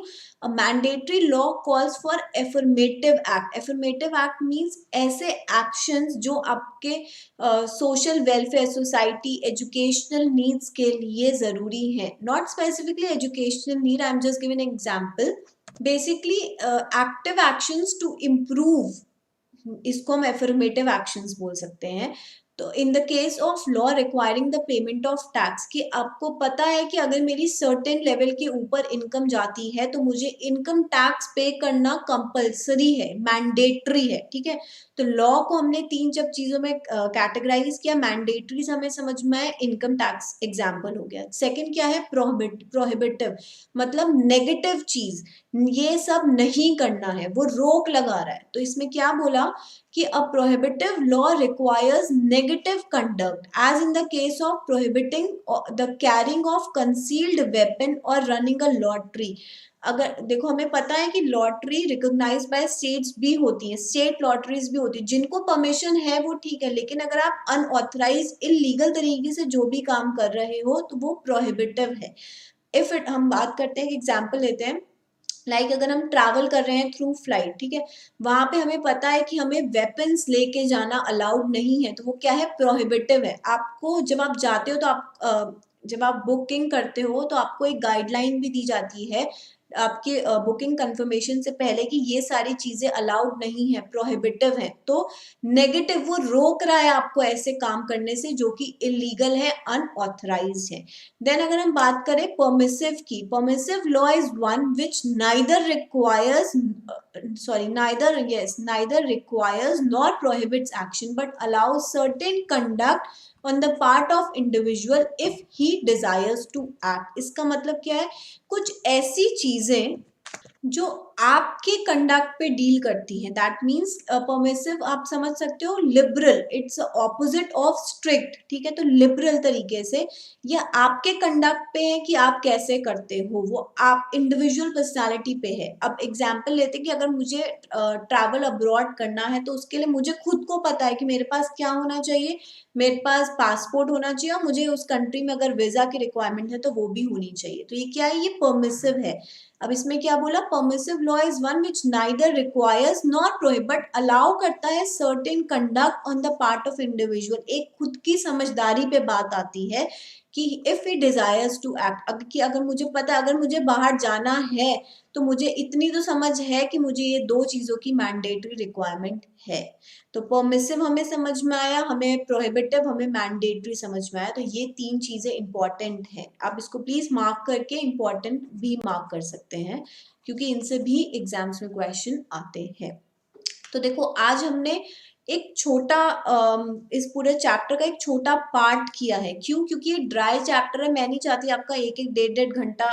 mandatory law calls for affirmative act. Affirmative act means ऐसे एक्शंस जो आपके social welfare, society, educational needs के लिए जरूरी है, not specifically educational need, I am just giving an example. Basically active actions to improve, इसको हम एफर्मेटिव एक्शंस बोल सकते हैं। तो in the case of law requiring the payment of tax, कि आपको पता है कि अगर मेरी सर्टेन लेवल के ऊपर इनकम जाती है तो मुझे इनकम टैक्स पे करना कंपल्सरी है, मैंडेटरी है, ठीक है। तो लॉ को हमने तीन जब चीजों में कैटेगराइज किया, मैंडेटरी हमें समझ में आए, इनकम टैक्स एग्जाम्पल हो गया। सेकेंड क्या है, प्रोहिबिटिव, मतलब नेगेटिव चीज, ये सब नहीं करना है, वो रोक लगा रहा है। तो इसमें क्या बोला कि a prohibitive law requires negative conduct as in the case of prohibiting the carrying of concealed weapon or running a lottery। अगर देखो हमें पता है कि लॉटरी रिकॉग्नाइज बाय स्टेट्स भी होती है, स्टेट लॉटरीज भी होती है, जिनको परमिशन है वो ठीक है, लेकिन अगर आप अनऑथराइज इलीगल तरीके से जो भी काम कर रहे हो तो वो प्रोहिबिटिव है। इफ इट हम बात करते हैं, एग्जाम्पल लेते हैं, लाइक अगर हम ट्रैवल कर रहे हैं थ्रू फ्लाइट, ठीक है, वहां पे हमें पता है कि हमें वेपन्स लेके जाना अलाउड नहीं है, तो वो क्या है, प्रोहिबिटिव है। आपको जब आप जाते हो तो आप जब आप बुकिंग करते हो तो आपको एक गाइडलाइन भी दी जाती है आपके बुकिंग कंफर्मेशन से पहले कि ये सारी चीजें अलाउड नहीं है, प्रोहिबिटिव है। तो नेगेटिव, वो रोक रहा है आपको ऐसे काम करने से जो कि इलीगल है, अनऑथराइज्ड है। देन अगर हम बात करें परमिसिव की, permissive law is one which neither requires neither requires nor prohibits action but allows certain conduct on the part of individual if he desires to act। इसका मतलब क्या है, कुछ ऐसी चीजें जो आपके कंडक्ट पे डील करती है। दैट मीन्स परमिसिव आप समझ सकते हो, liberal, it's opposite of strict, ठीक है। तो लिबरल तरीके से ये आपके कंडक्ट पे है कि आप कैसे करते हो, वो आप इंडिविजुअल पर्सनालिटी पे है। अब एग्जांपल लेते हैं कि अगर मुझे ट्रैवल अब्रॉड करना है तो उसके लिए मुझे खुद को पता है कि मेरे पास क्या होना चाहिए, मेरे पास पासपोर्ट होना चाहिए और मुझे उस कंट्री में अगर वीजा की रिक्वायरमेंट है तो वो भी होनी चाहिए। तो ये क्या है, ये परमिसिव है। अब इसमें क्या बोला, permissive law is one which neither requires not prohibit, allow करता है certain conduct on the part of individual. एक खुद की समझदारी पे बात आती है कि if he desires to act, कि अगर मुझे पता है अगर मुझे बाहर जाना है तो मुझे इतनी तो समझ है कि मुझे ये दो चीजों की मैंडेटरी रिक्वायरमेंट है। तो परमिसिव हमें समझ में आया, हमें प्रोहिबिटिव, हमें मैंडेटरी समझ में आया। तो ये तीन चीजें इंपॉर्टेंट हैं, आप इसको प्लीज मार्क करके इंपॉर्टेंट भी मार्क कर सकते हैं क्योंकि इनसे भी एग्जाम्स में क्वेश्चन आते हैं। तो देखो आज हमने एक छोटा इस पूरे चैप्टर का एक छोटा पार्ट किया है। क्यों? क्योंकि ये ड्राई चैप्टर है, मैं नहीं चाहती आपका एक एक डेढ़ डेढ़ घंटा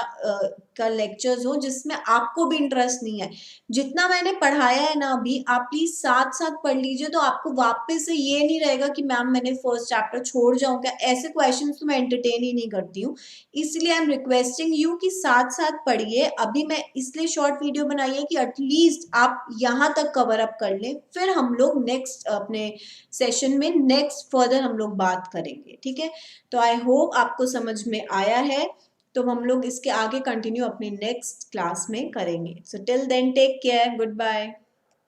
का लेक्चर्स हो जिसमें आपको भी इंटरेस्ट नहीं है। जितना मैंने पढ़ाया है ना अभी, आप प्लीज साथ साथ पढ़ लीजिए तो आपको वापस से ये नहीं रहेगा कि मैम मैंने फर्स्ट चैप्टर छोड़ जाऊं क्या। ऐसे क्वेश्चन तो मैं एंटरटेन ही नहीं करती हूँ, इसलिए आई एम रिक्वेस्टिंग यू कि साथ साथ पढ़िए। अभी मैं इसलिए शॉर्ट वीडियो बनाई है कि एटलीस्ट आप यहाँ तक कवर अप कर लें, फिर हम लोग नेक्स्ट अपने सेशन में नेक्स्ट फर्दर हम लोग बात करेंगे, ठीक है। तो आई होप आपको समझ में आया है, तो हम लोग इसके आगे कंटिन्यू अपनी नेक्स्ट क्लास में करेंगे। So till then take care, good bye.